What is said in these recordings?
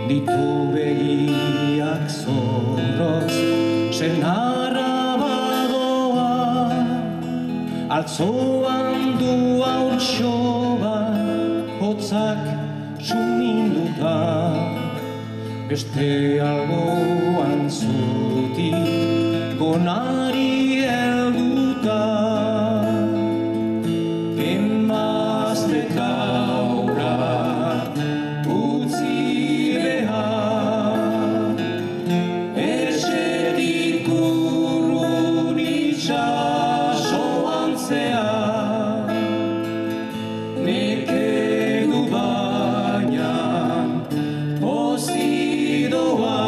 ditu begiak zorrotz, senarra badoa, altzoan du haurtxo bat, hotzak suminduta, beste alboan zutik gonari helduta. Emazte gaura utzi behar, etxetik urrun itxasoan zehar, neke du baina pozik doa,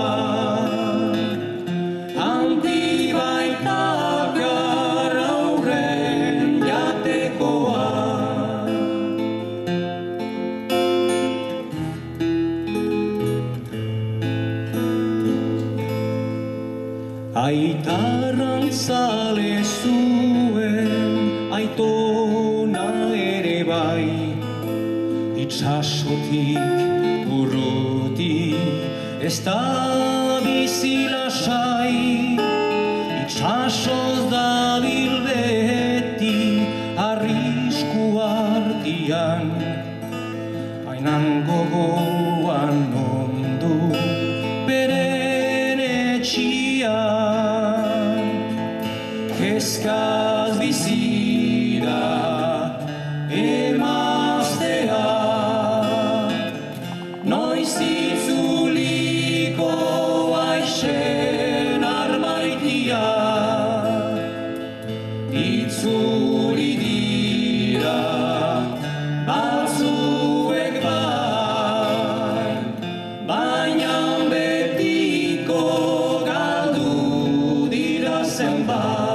handi baita gara aurren jatekoa. Aitarran zale zuen, aitona ere bai, itxasotik urrutik ez da bizi lasai, itxasoz dabil beti arrisku artean, bainan gogoan ondu beren etxian. Kezkaz bizira emaztea, noiz itzuliko aixen armaitia, itzuli dira batzuek bai, baina betiko galdu dira zenbait.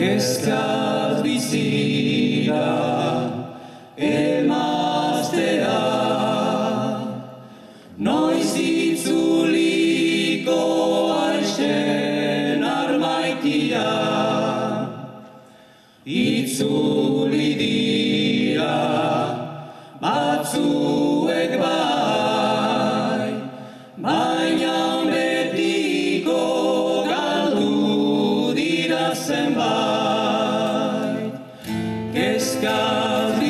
Kezkaz bizira emaztea, noiz itzuliko aixen armaitia, itzuli dira batzuek bai, baina betiko galdu dira zenbait. Kezkaz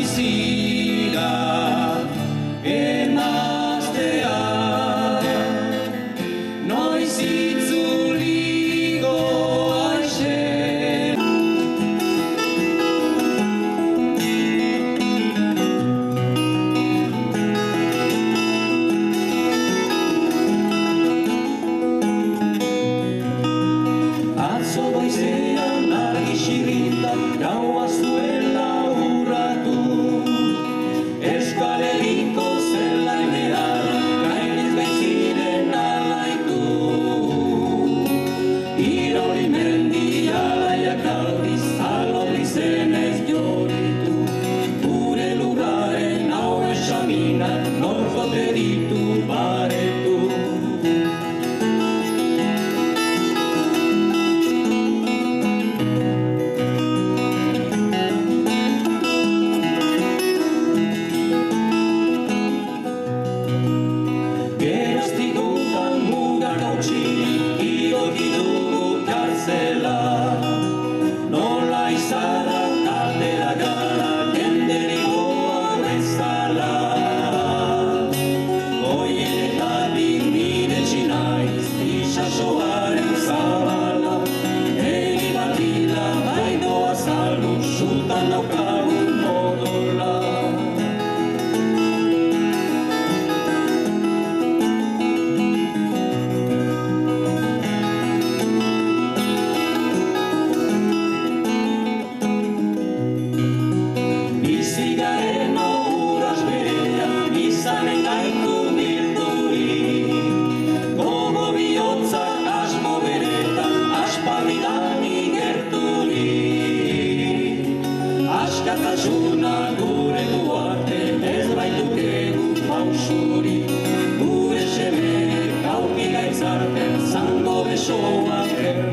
Batasuna gure duarte, ez baitukegu pausurik. Gure semeek aurki gaitzarten, zango besoak